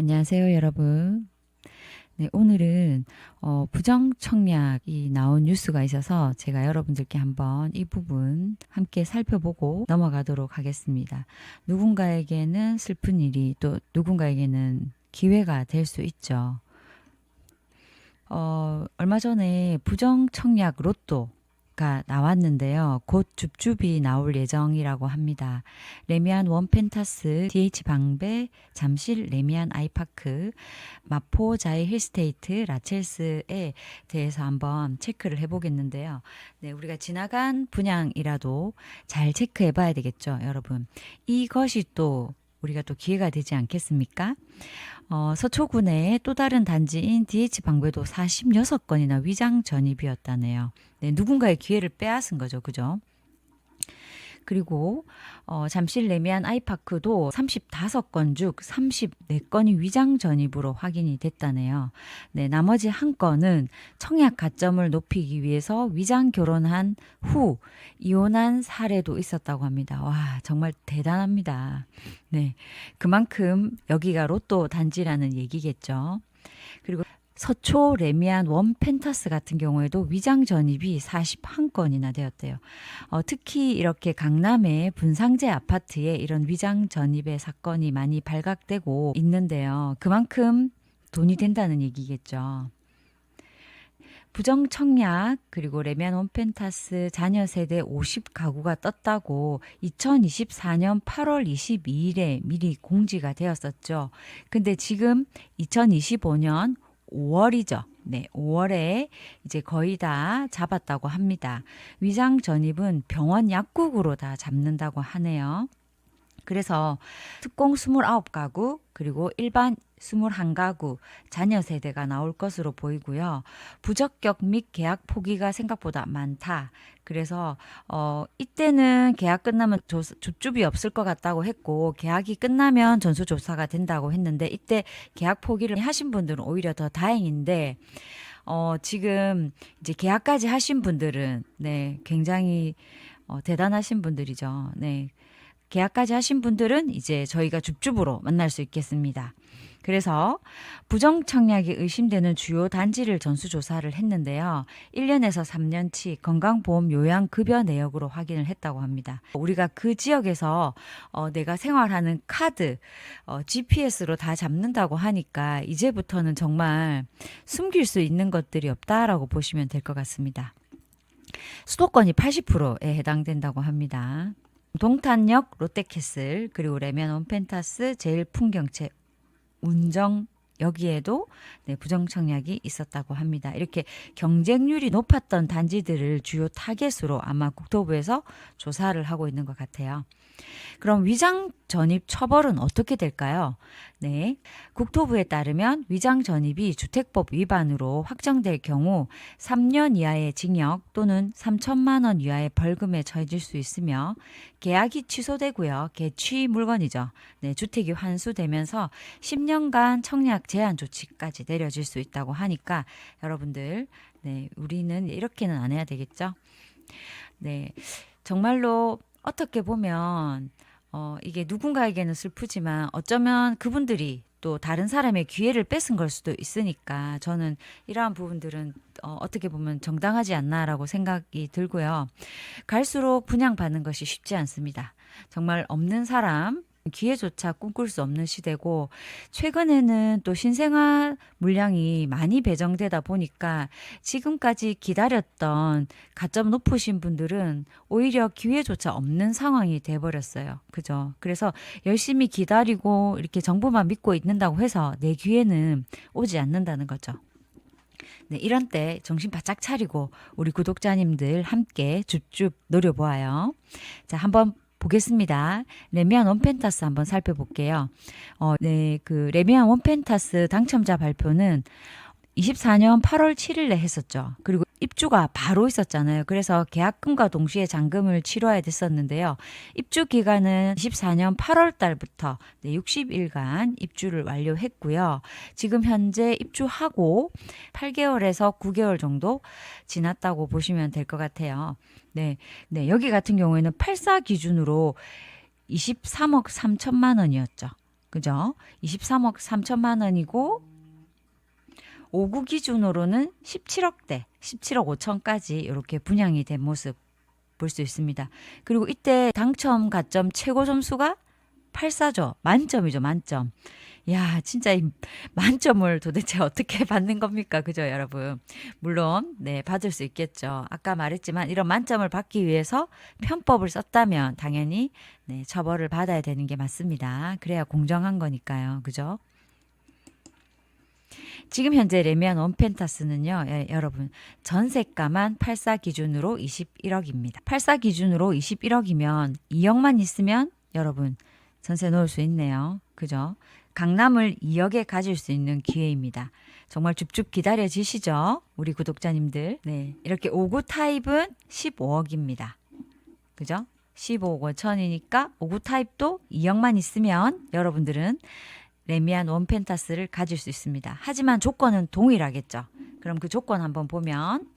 안녕하세요, 여러분. 네, 오늘은 부정청약이 나온 뉴스가 있어서 제가 여러분들께 한번 이 부분 함께 살펴보고 넘어가도록 하겠습니다. 누군가에게는 슬픈 일이 또 누군가에게는 기회가 될 수 있죠. 얼마 전에 부정청약 로또가 나왔는데요. 곧 줍줍이 나올 예정이라고 합니다. 레미안 원펜타스, DH 방배, 잠실 레미안 아이파크, 마포 자이 힐스테이트, 라첼스에 대해서 한번 체크를 해보겠는데요. 네, 우리가 지나간 분양이라도 잘 체크해 봐야 되겠죠, 여러분. 이것이 또 우리가 또 기회가 되지 않겠습니까? 서초군의 또 다른 단지인 DH 방배도 46건이나 위장 전입이었다네요. 네, 누군가의 기회를 빼앗은 거죠. 그죠? 그리고 잠실 레미안 아이파크도 35건 중 34건이 위장 전입으로 확인이 됐다네요. 네, 나머지 한 건은 청약 가점을 높이기 위해서 위장 결혼한 후 이혼한 사례도 있었다고 합니다. 와, 정말 대단합니다. 네, 그만큼 여기가 로또 단지라는 얘기겠죠. 그리고 서초 레미안 원펜타스 같은 경우에도 위장 전입이 41건이나 되었대요. 특히 이렇게 강남의 분상제 아파트에 이런 위장 전입의 사건이 많이 발각되고 있는데요. 그만큼 돈이 된다는 얘기겠죠. 부정청약 그리고 레미안 원펜타스 자녀 세대 50가구가 떴다고 2024년 8월 22일에 미리 공지가 되었었죠. 근데 지금 2025년 5월이죠. 네, 5월에 이제 거의 다 잡았다고 합니다. 위장 전입은 병원 약국으로 다 잡는다고 하네요. 그래서 특공 29가구 그리고 일반 21가구 자녀 세대가 나올 것으로 보이고요. 부적격 및 계약 포기가 생각보다 많다. 그래서 이때는 계약 끝나면 줍줍이 없을 것 같다고 했고 계약이 끝나면 전수조사가 된다고 했는데 이때 계약 포기를 하신 분들은 오히려 더 다행인데 지금 이제 계약까지 하신 분들은 네, 굉장히 대단하신 분들이죠. 네. 계약까지 하신 분들은 이제 저희가 줍줍으로 만날 수 있겠습니다. 그래서 부정청약이 의심되는 주요 단지를 전수조사를 했는데요. 1년에서 3년치 건강보험 요양급여 내역으로 확인을 했다고 합니다. 우리가 그 지역에서 내가 생활하는 카드, GPS로 다 잡는다고 하니까 이제부터는 정말 숨길 수 있는 것들이 없다라고 보시면 될 것 같습니다. 수도권이 80%에 해당된다고 합니다. 동탄역 롯데캐슬 그리고 레미안 원펜타스 제일풍경채 운정 여기에도 네, 부정청약이 있었다고 합니다. 이렇게 경쟁률이 높았던 단지들을 주요 타겟으로 아마 국토부에서 조사를 하고 있는 것 같아요. 그럼 위장 전입 처벌은 어떻게 될까요? 네. 국토부에 따르면 위장 전입이 주택법 위반으로 확정될 경우 3년 이하의 징역 또는 3천만 원 이하의 벌금에 처해질 수 있으며 계약이 취소되고요. 개취 물건이죠. 네, 주택이 환수되면서 10년간 청약 제한 조치까지 내려질 수 있다고 하니까 여러분들 네, 우리는 이렇게는 안 해야 되겠죠? 네. 정말로 어떻게 보면 이게 누군가에게는 슬프지만 어쩌면 그분들이 또 다른 사람의 기회를 뺏은 걸 수도 있으니까 저는 이러한 부분들은 어떻게 보면 정당하지 않나라고 생각이 들고요. 갈수록 분양받는 것이 쉽지 않습니다. 정말 없는 사람 기회조차 꿈꿀 수 없는 시대고 최근에는 또 신생아 물량이 많이 배정되다 보니까 지금까지 기다렸던 가점 높으신 분들은 오히려 기회조차 없는 상황이 돼버렸어요. 그죠? 그래서 열심히 기다리고 이렇게 정보만 믿고 있는다고 해서 내 기회는 오지 않는다는 거죠. 네, 이런 때 정신 바짝 차리고 우리 구독자님들 함께 줍줍 노려보아요. 자, 한번 보겠습니다. 레미안 원펜타스 한번 살펴볼게요. 네, 그 레미안 원펜타스 당첨자 발표는 24년 8월 7일에 했었죠. 그리고 입주가 바로 있었잖아요. 그래서 계약금과 동시에 잔금을 치러야 됐었는데요. 입주 기간은 24년 8월 달부터 60일간 입주를 완료했고요. 지금 현재 입주하고 8개월에서 9개월 정도 지났다고 보시면 될 것 같아요. 네, 네, 여기 같은 경우에는 84 기준으로 23억 3천만 원이었죠. 그죠? 23억 3천만 원이고 5구 기준으로는 17억대, 17억 5천까지 이렇게 분양이 된 모습 볼 수 있습니다. 그리고 이때 당첨 가점 최고 점수가 84죠. 만점이죠, 만점. 야, 진짜 이 만점을 도대체 어떻게 받는 겁니까? 그죠, 여러분? 물론, 네, 받을 수 있겠죠. 아까 말했지만 이런 만점을 받기 위해서 편법을 썼다면 당연히 네, 처벌을 받아야 되는 게 맞습니다. 그래야 공정한 거니까요. 그죠? 지금 현재 레미안 원펜타스는요, 여러분, 전세가만 84 기준으로 21억입니다. 84 기준으로 21억이면 2억만 있으면 여러분, 전세 놓을 수 있네요. 그죠? 강남을 2억에 가질 수 있는 기회입니다. 정말 줍줍 기다려지시죠? 우리 구독자님들. 네. 이렇게 5구 타입은 15억입니다. 그죠? 15억 5천이니까 5구 타입도 2억만 있으면 여러분들은 레미안 원펜타스를 가질 수 있습니다. 하지만 조건은 동일하겠죠. 그럼 그 조건 한번 보면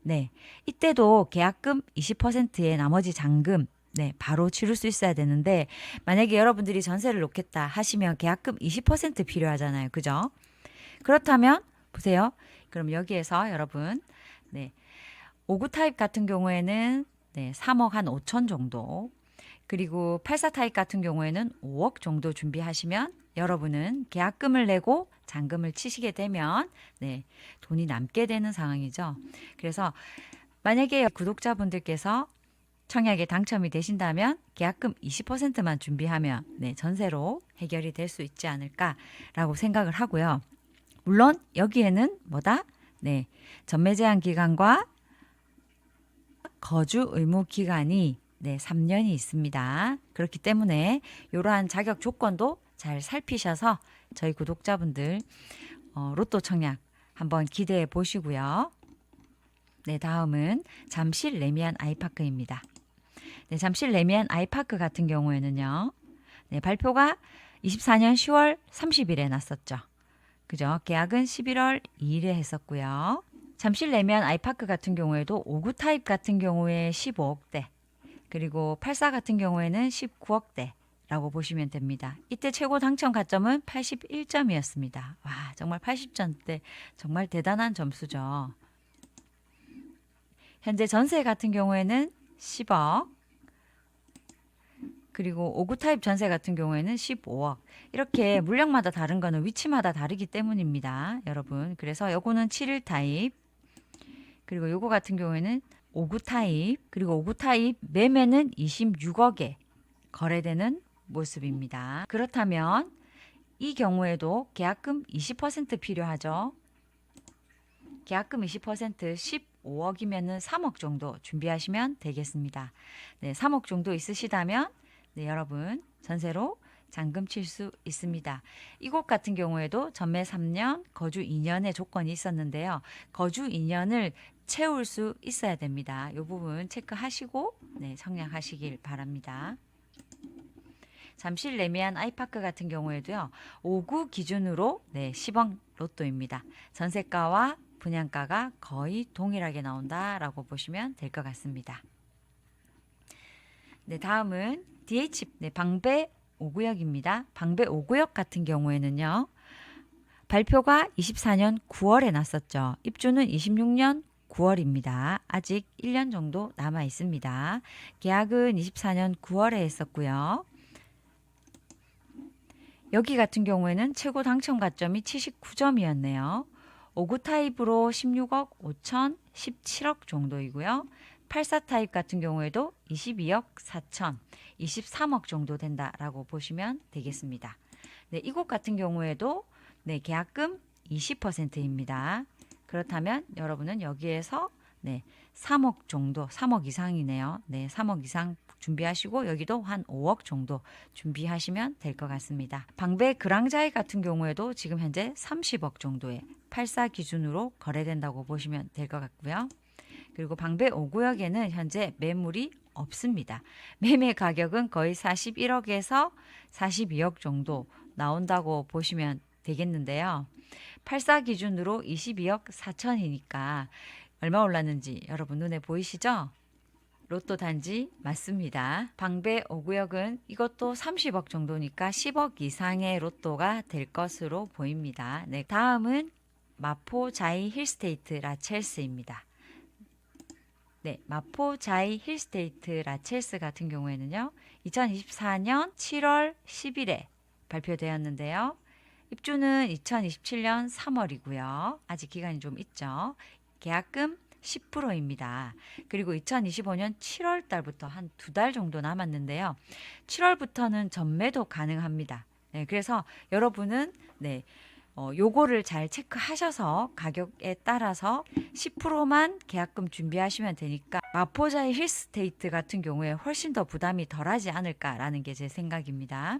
네, 이때도 계약금 20%의 나머지 잔금 네, 바로 치를 수 있어야 되는데 만약에 여러분들이 전세를 놓겠다 하시면 계약금 20% 필요하잖아요. 그죠? 그렇다면 보세요. 그럼 여기에서 여러분 네, 5구 타입 같은 경우에는 네, 3억 한 5천 정도 그리고 84 타입 같은 경우에는 5억 정도 준비하시면 여러분은 계약금을 내고 잔금을 치시게 되면 네, 돈이 남게 되는 상황이죠. 그래서 만약에 구독자분들께서 청약에 당첨이 되신다면 계약금 20%만 준비하면 네, 전세로 해결이 될 수 있지 않을까라고 생각을 하고요. 물론 여기에는 뭐다? 네, 전매 제한 기간과 거주 의무 기간이 네, 3년이 있습니다. 그렇기 때문에 이러한 자격 조건도 잘 살피셔서 저희 구독자분들 로또 청약 한번 기대해 보시고요. 네, 다음은 잠실 레미안 아이파크입니다. 네, 잠실 레미안 아이파크 같은 경우에는요. 네, 발표가 24년 10월 30일에 났었죠. 그죠? 계약은 11월 2일에 했었고요. 잠실 레미안 아이파크 같은 경우에도 5구 타입 같은 경우에 15억대, 그리고 84 같은 경우에는 19억대라고 보시면 됩니다. 이때 최고 당첨 가점은 81점이었습니다. 와, 정말 80점대 정말 대단한 점수죠. 현재 전세 같은 경우에는 10억, 그리고 5구 타입 전세 같은 경우에는 15억. 이렇게 물량마다 다른 거는 위치마다 다르기 때문입니다. 여러분. 그래서 요거는 7일 타입, 그리고 요거 같은 경우에는 5구 타입, 그리고 5구 타입 매매는 26억에 거래되는 모습입니다. 그렇다면 이 경우에도 계약금 20% 필요하죠. 계약금 20% 15억이면은 3억 정도 준비하시면 되겠습니다. 네, 3억 정도 있으시다면 네, 여러분 전세로 잔금 칠 수 있습니다. 이곳 같은 경우에도 전매 3년, 거주 2년의 조건이 있었는데요. 거주 2년을 채울 수 있어야 됩니다. 이 부분 체크하시고 네, 청약하시길 바랍니다. 잠실 레미안 아이파크 같은 경우에도요. 5구 기준으로 네, 10억 로또입니다. 전세가와 분양가가 거의 동일하게 나온다라고 보시면 될 것 같습니다. 네, 다음은 DH 네, 방배 5구역입니다. 방배 5구역 같은 경우에는요. 발표가 24년 9월에 났었죠. 입주는 26년 9월입니다. 아직 1년 정도 남아 있습니다. 계약은 24년 9월에 했었고요. 여기 같은 경우에는 최고 당첨 가점이 79점이었네요. 5구 타입으로 16억 5천, 17억 정도이고요. 84 타입 같은 경우에도 22억 4천, 23억 정도 된다라고 보시면 되겠습니다. 네, 이곳 같은 경우에도 네, 계약금 20%입니다. 그렇다면 여러분은 여기에서 네, 3억 정도, 3억 이상이네요. 네, 3억 이상 준비하시고 여기도 한 5억 정도 준비하시면 될 것 같습니다. 방배 그랑자이 같은 경우에도 지금 현재 30억 정도의 84 기준으로 거래된다고 보시면 될 것 같고요. 그리고 방배 5구역에는 현재 매물이 없습니다. 매매 가격은 거의 41억에서 42억 정도 나온다고 보시면 되겠는데요. 84 기준으로 22억 4천이니까 얼마 올랐는지 여러분 눈에 보이시죠? 로또 단지 맞습니다. 방배 5구역은 이것도 30억 정도니까 10억 이상의 로또가 될 것으로 보입니다. 네, 다음은 마포 자이 힐스테이트 라첼스입니다. 네, 마포 자이 힐스테이트 라첼스 같은 경우에는요. 2024년 7월 10일에 발표되었는데요. 입주는 2027년 3월이고요. 아직 기간이 좀 있죠. 계약금 10%입니다. 그리고 2025년 7월 달부터 한 2달 정도 남았는데요. 7월부터는 전매도 가능합니다. 네, 그래서 여러분은 요거를 잘 체크하셔서 가격에 따라서 10%만 계약금 준비하시면 되니까 마포자의 힐스테이트 같은 경우에 훨씬 더 부담이 덜하지 않을까라는 게 제 생각입니다.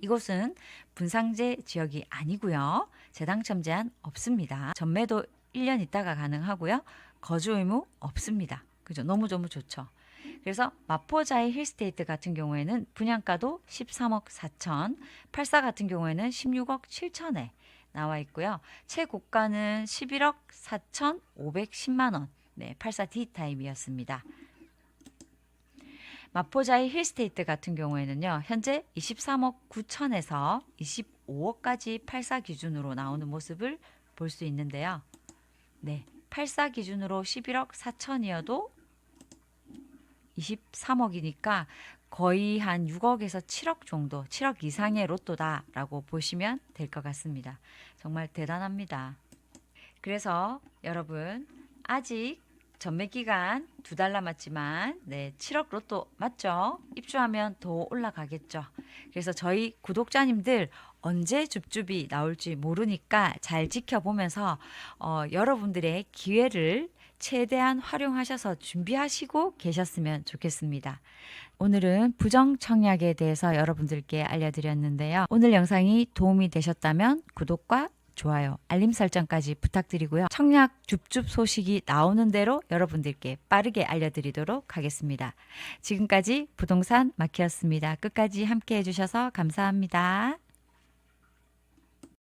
이곳은 분상제 지역이 아니고요. 재당첨 제한 없습니다. 전매도 1년 있다가 가능하고요. 거주 의무 없습니다. 그죠? 너무너무 좋죠. 그래서 마포자이 힐스테이트 같은 경우에는 분양가도 13억 4천, 84 같은 경우에는 16억 7천에 나와 있고요. 최고가는 11억 4천 510만 원. 네, 84 D타입이었습니다. 마포자이 힐스테이트 같은 경우에는요. 현재 23억 9천에서 25억까지 84 기준으로 나오는 모습을 볼 수 있는데요. 네, 84 기준으로 11억 4천이어도 23억이니까 거의 한 6억에서 7억 정도, 7억 이상의 로또다라고 보시면 될 것 같습니다. 정말 대단합니다. 그래서 여러분 아직 전매 기간 2달 남았지만 7억 로또 맞죠? 입주하면 더 올라가겠죠. 그래서 저희 구독자님들 언제 줍줍이 나올지 모르니까 잘 지켜보면서 여러분들의 기회를 최대한 활용하셔서 준비하시고 계셨으면 좋겠습니다. 오늘은 부정 청약에 대해서 여러분들께 알려드렸는데요. 오늘 영상이 도움이 되셨다면 구독과 좋아요, 알림 설정까지 부탁드리고요. 청약 줍줍 소식이 나오는 대로 여러분들께 빠르게 알려드리도록 하겠습니다. 지금까지 부동산 마키였습니다. 끝까지 함께 해주셔서 감사합니다.